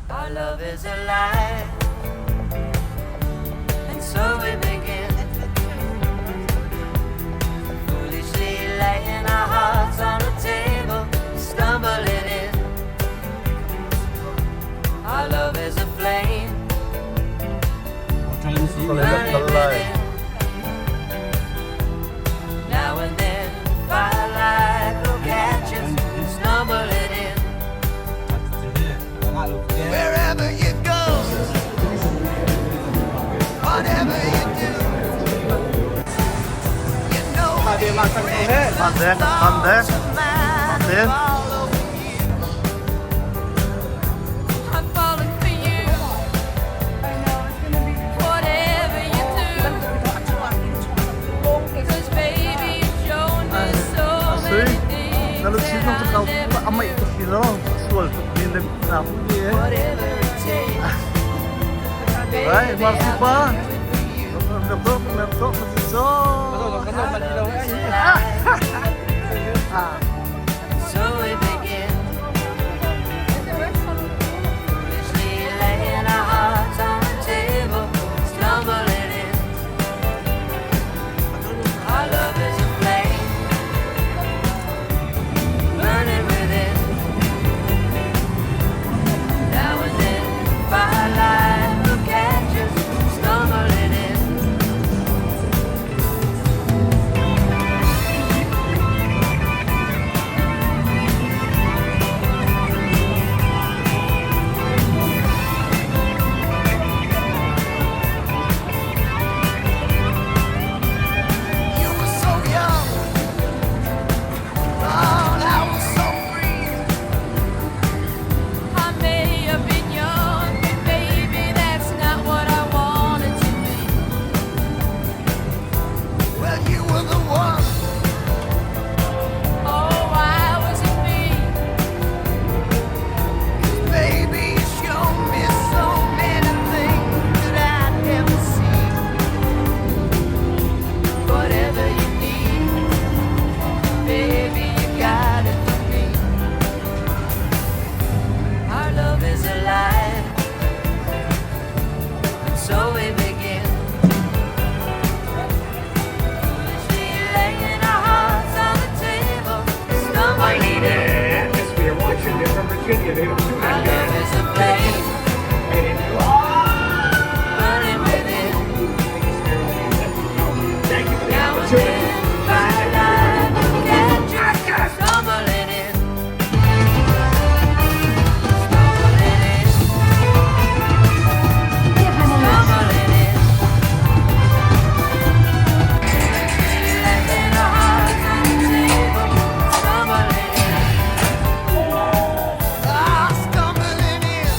Our love is alive, and so we begin. Foolishly laying our hearts on the table, stumbling in. Our love is a flame, burning within. Now and then, firelight will catch us, stumbling in. Wherever you go, whatever you do, you know I'm falling for you. Whatever you do, 'cause baby you've shown me so many things that I'll never do. Whatever it takes, Đấy, baby, mà I'll super. do it for you. Làm tốt mà số. So we begin, foolishly laying our hearts on the table, stumbling in. Our love is a flame, burning within. Now and then, firelight will catch us, stumbling in. You were so young, thought I was so free. I may have been young, but baby, that's not what I wanted to be. Well, you were the one. Oh, why was it me? 'Cause baby, you showed me so many things that I'd never seen. Whatever you need, baby, you got it for me. Our love is alive, and so we begin. Foolishly laying our hearts on the table, stumbling in. Yes, we are watching this from Virginia. They don't do Our that love here. is a flame, And if you burning within. thank you for the Now and opportunity. then, firelight will catch us, stumbling in. Stumbling in. Stumbling in. Laying our hearts on the table, stumbling in. Stumbling in.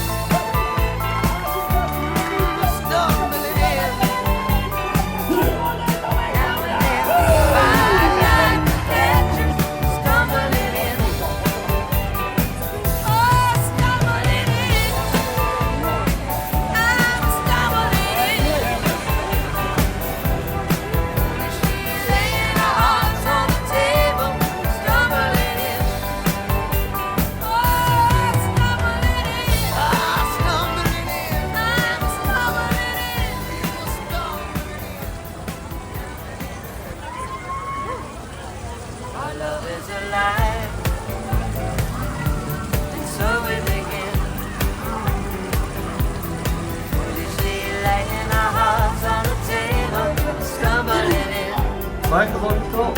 Stumbling in. Now and then, firelight will catch us, stumbling in. Oh, stumbling in. I'm stumbling in. Foolishly laying our hearts on the table, stumbling in. Oh, stumbling in. Stumbling in. I'm stumbling in. You were stumbling in. Our love is alive, and so we begin. Foolishly laying our hearts on the table, stumbling in. Đấy, có rồi, tốt.